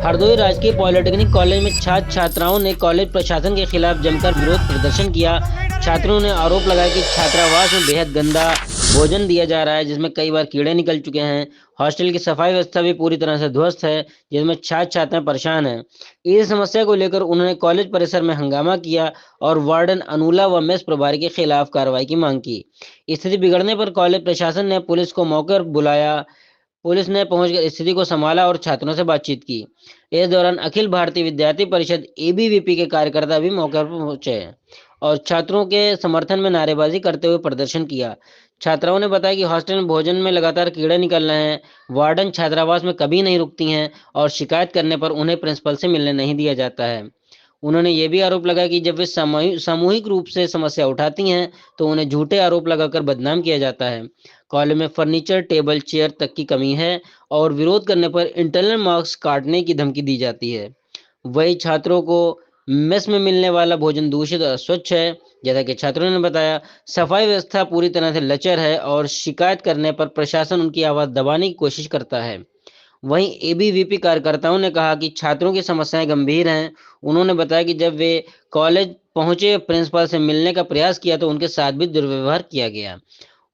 हरदोई राजकीय polytechnic college में छात्र छात्राओं ने कॉलेज प्रशासन के खिलाफ जमकर विरोध प्रदर्शन किया। छात्रों ने आरोप लगाया कि छात्रावास में बेहद गंदा भोजन दिया जा रहा है, जिसमें कई बार कीड़े निकल चुके हैं। हॉस्टल की सफाई व्यवस्था भी पूरी तरह से ध्वस्त है, जिसमें छात्र छात्राएं परेशान हैं। इस समस्या को लेकर उन्होंने कॉलेज परिसर में हंगामा किया और वार्डन अनुला व मेस प्रभारी के खिलाफ कार्रवाई की मांग की। स्थिति बिगड़ने पर कॉलेज प्रशासन ने पुलिस को मौके पर बुलाया। पुलिस ने पहुंचकर स्थिति को संभाला और छात्रों से बातचीत की। इस दौरान अखिल भारतीय विद्यार्थी परिषद एबीवीपी के कार्यकर्ता भी मौके पर पहुंचे और छात्रों के समर्थन में नारेबाजी करते हुए प्रदर्शन किया। छात्राओं ने बताया कि हॉस्टल में भोजन में लगातार कीड़े निकल रहे हैं। वार्डन छात्रावास में कभी नहीं रुकती हैं और शिकायत करने पर उन्हें प्रिंसिपल से मिलने नहीं दिया जाता है। उन्होंने ये भी आरोप लगाया कि जब वे सामूहिक रूप से समस्या उठाती हैं तो उन्हें झूठे आरोप लगाकर बदनाम किया जाता है। कॉलेज में फर्नीचर, टेबल, चेयर तक की कमी है और विरोध करने पर इंटरनल मार्क्स काटने की धमकी दी जाती है। वही छात्रों को मेस में मिलने वाला भोजन दूषित और अस्वच्छ है। जैसा कि छात्रों ने बताया, सफाई व्यवस्था पूरी तरह से लचर है और शिकायत करने पर प्रशासन उनकी आवाज़ दबाने की कोशिश करता है। वहीं एबीवीपी कार्यकर्ताओं ने कहा कि छात्रों की समस्याएं गंभीर हैं। उन्होंने बताया कि जब वे कॉलेज पहुंचे, प्रिंसिपल से मिलने का प्रयास किया तो उनके साथ भी दुर्व्यवहार किया गया।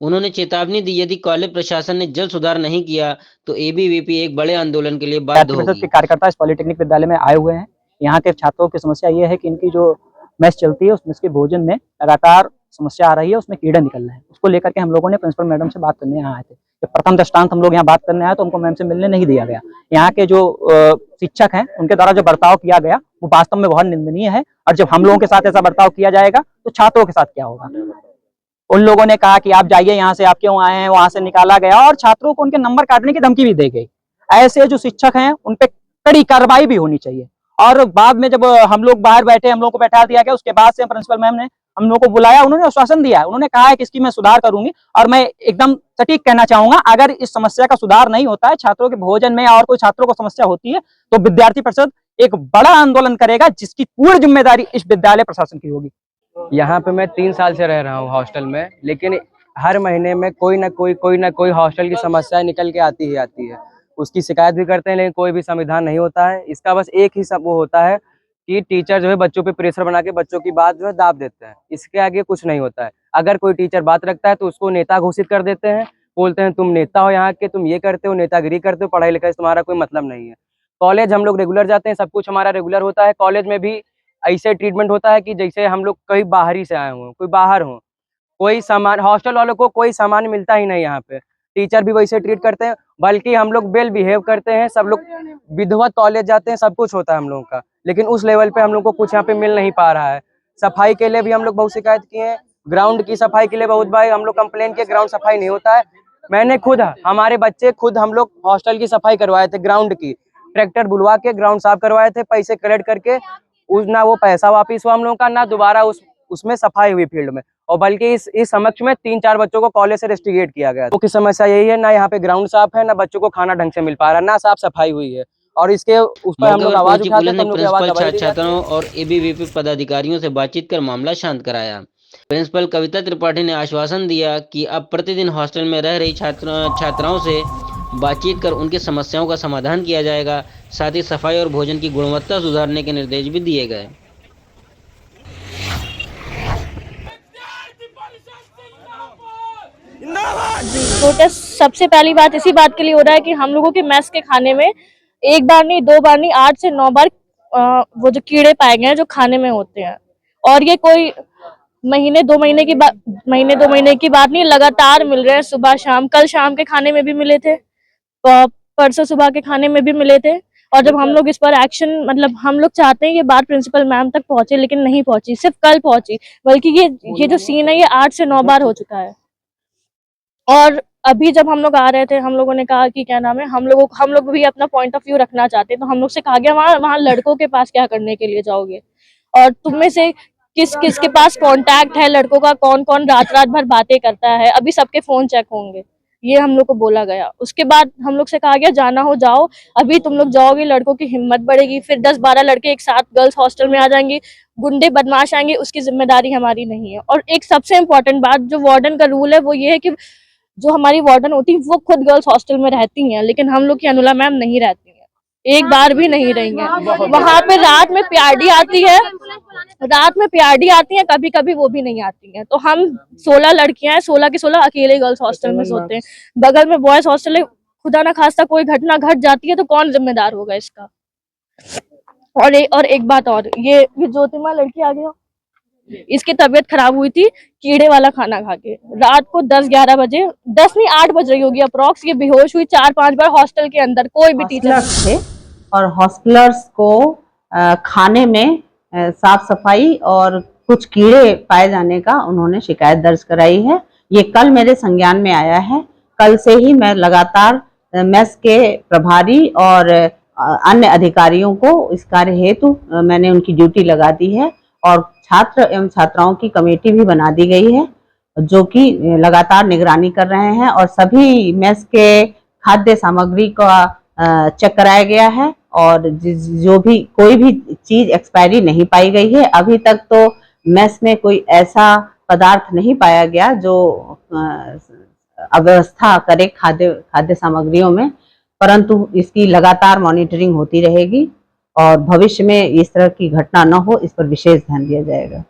उन्होंने चेतावनी दी, यदि कॉलेज प्रशासन ने जल्द सुधार नहीं किया तो एबीवीपी एक बड़े आंदोलन के लिए बाध्य विद्यार्थी परिषद के होगी। कार्यकर्ता इस पॉलिटेक्निक विद्यालय में आए हुए हैं। यहाँ के छात्रों की समस्या ये है कि इनकी जो मेस चलती है, उस मेस के भोजन में लगातार समस्या आ रही है, उसमें कीड़े निकल रहे हैं। उसको लेकर के हम लोगों ने प्रिंसिपल मैडम से बात करने यहाँ आए थे। जब प्रथम दृष्टांत हम लोग यहाँ बात करने आए तो उनको मैम से मिलने नहीं दिया गया। यहाँ के जो शिक्षक हैं, उनके द्वारा जो बर्ताव किया गया वो वास्तव में बहुत निंदनीय है। और जब हम लोगों के साथ ऐसा बर्ताव किया जाएगा तो छात्रों के साथ क्या होगा। उन लोगों ने कहा कि आप जाइए यहाँ से, आप क्यों आए हैं, वहां से निकाला गया और छात्रों को उनके नंबर काटने की धमकी भी दी गई। ऐसे जो शिक्षक हैं उन पे कड़ी कार्रवाई भी होनी चाहिए। और बाद में जब हम लोग बाहर बैठे, हम लोग को बैठा दिया गया, उसके बाद से प्रिंसिपल मैम ने हम लोग को बुलाया, उन्होंने आश्वासन दिया, उन्होंने कहा है कि इसकी मैं सुधार करूंगी। और मैं एकदम सटीक कहना चाहूंगा, अगर इस समस्या का सुधार नहीं होता है, छात्रों के भोजन में और कोई छात्रों को समस्या होती है, तो विद्यार्थी परिषद एक बड़ा आंदोलन करेगा, जिसकी पूर्ण जिम्मेदारी इस विद्यालय प्रशासन की होगी। यहाँ पे मैं 3 साल से रह रहा हूँ हॉस्टल में, लेकिन हर महीने में कोई ना कोई हॉस्टल की समस्या निकल के आती ही आती है। उसकी शिकायत भी करते हैं, लेकिन कोई भी समाधान नहीं होता है। इसका बस एक ही सब वो होता है कि टीचर जो है बच्चों पे प्रेशर बना के बच्चों की बात जो है दाब देते हैं। इसके आगे कुछ नहीं होता है। अगर कोई टीचर बात रखता है तो उसको नेता घोषित कर देते हैं, बोलते हैं तुम नेता हो यहाँ के, तुम ये करते हो, नेतागिरी करते हो, पढ़ाई लिखाई से तुम्हारा कोई मतलब नहीं है। कॉलेज हम लोग रेगुलर जाते हैं, सब कुछ हमारा रेगुलर होता है। कॉलेज में भी ऐसे ट्रीटमेंट होता है कि जैसे हम लोग कहीं बाहरी से आए हों, कोई बाहर हो। कोई सामान हॉस्टल वालों को कोई सामान मिलता ही नहीं यहाँ पे। टीचर भी वैसे ट्रीट करते हैं, बल्कि हम लोग वेल बिहेव करते हैं। सब लोग विधिवत कॉलेज जाते हैं, सब कुछ होता है हम लोगों का, लेकिन उस लेवल पे हम लोग को कुछ यहाँ पे मिल नहीं पा रहा है। सफाई के लिए भी हम लोग बहुत शिकायत किए हैं, ग्राउंड की सफाई के लिए बहुत बार हम लोग कंप्लेन किए, ग्राउंड सफाई नहीं होता है। मैंने खुद, हमारे बच्चे खुद, हम लोग हॉस्टल की सफाई करवाए थे, ग्राउंड की ट्रैक्टर बुलवा के ग्राउंड साफ करवाए थे, पैसे कलेक्ट करके। ना वो पैसा वापिस हुआ हम लोगों का, ना दोबारा उसमें सफाई हुई फील्ड में। और बल्कि इस समक्ष में 3-4 बच्चों को कॉलेज से रेस्टिगेट किया गया। तो की समस्या यही है, ना यहाँ पे ग्राउंड साफ है, ना बच्चों को खाना ढंग से मिल पा रहा है, ना साफ सफाई हुई है। और इसके उस पर हम मौके लोग पर आवाज पहुंची उठाते पुलिस हैं ने तो हम लोग की आवाज प्रिंसिपल, दबाई छात्र दी जाती है। छात्राओं और एबीवीपी पदाधिकारियों से बातचीत कर मामला शांत कराया। प्रिंसिपल कविता त्रिपाठी ने आश्वासन दिया कि अब प्रतिदिन हॉस्टल में रह रही छात्राओं से बातचीत कर उनकी समस्याओं का समाधान किया जाएगा। साथ ही सफाई और भोजन की गुणवत्ता सुधारने के निर्देश भी दिए गए। प्रोटेस्ट सबसे पहली बात इसी बात के लिए हो रहा है कि हम लोगों के मेस के खाने में एक बार नहीं, 2 बार नहीं, 8 से 9 बार वो जो कीड़े पाए गए हैं जो खाने में होते हैं। और ये कोई महीने 2 महीने की बात नहीं, लगातार मिल रहे हैं, सुबह शाम। कल शाम के खाने में भी मिले थे, परसों सुबह के खाने में भी मिले थे। और जब हम लोग इस पर एक्शन, मतलब हम लोग चाहते हैं ये बात प्रिंसिपल मैम तक पहुंचे, लेकिन नहीं पहुंची, सिर्फ कल पहुंची। बल्कि ये जो सीन है ये 8 से 9 बार हो चुका है। और अभी जब हम लोग आ रहे थे, हम लोगों ने कहा कि क्या नाम है, हम लोग भी अपना पॉइंट ऑफ व्यू रखना चाहते हैं। तो हम लोग से कहा गया, वहाँ लड़कों के पास क्या करने के लिए जाओगे, और तुम में से किस किस के पास कांटेक्ट है लड़कों का, कौन कौन रात रात भर बातें करता है, अभी सबके फोन चेक होंगे, ये हम लोग को बोला गया। उसके बाद हम लोग से कहा गया, जाना हो जाओ, अभी तुम लोग जाओगे लड़कों की हिम्मत बढ़ेगी, फिर 10-12 लड़के एक साथ गर्ल्स हॉस्टल में आ जाएंगे, गुंडे बदमाश आएंगे, उसकी जिम्मेदारी हमारी नहीं है। और एक सबसे इम्पोर्टेंट बात, जो वार्डन का रूल है वो ये है कि जो हमारी वार्डन होती है वो खुद गर्ल्स हॉस्टल में रहती हैं, लेकिन हम लोग की अनुला मैम नहीं रहती हैं। एक बार भी नहीं रही हैं। वहाँ पे रात में पीआरडी आती है, कभी कभी वो भी नहीं आती हैं। तो हम 16 लड़कियां हैं, 16 की 16 अकेले गर्ल्स हॉस्टल में सोते हैं। बगल में बॉयज हॉस्टल है, खुदा ना खास्ता कोई घटना घट जाती है तो कौन जिम्मेदार होगा इसका। और एक बात और, ये ज्योतिमा लड़की आ गया, इसकी तबीयत खराब हुई थी कीड़े वाला खाना खा के। रात को 10-11 बजे, 10 नहीं 8 बज रही होगी अप्रोक्स, ये बेहोश हुई 4-5 बार हॉस्टल के अंदर। कोई भी टीचर थे और हॉस्टलर्स को खाने में साफ सफाई और कुछ कीड़े पाए जाने का उन्होंने शिकायत दर्ज कराई है। ये कल मेरे संज्ञान में आया है। कल से ही मैं लगातार मेस के प्रभारी और अन्य अधिकारियों को इस कार्य हेतु मैंने उनकी ड्यूटी लगा दी है और छात्र एवं छात्राओं की कमेटी भी बना दी गई है जो कि लगातार निगरानी कर रहे हैं और सभी मेस के खाद्य सामग्री का चेक कराया गया है और जो भी कोई भी चीज एक्सपायरी नहीं पाई गई है। अभी तक तो मेस में कोई ऐसा पदार्थ नहीं पाया गया जो अव्यवस्था करे खाद्य सामग्रियों में, परंतु इसकी लगातार मॉनिटरिंग होती रहेगी और भविष्य में इस तरह की घटना न हो इस पर विशेष ध्यान दिया जाएगा।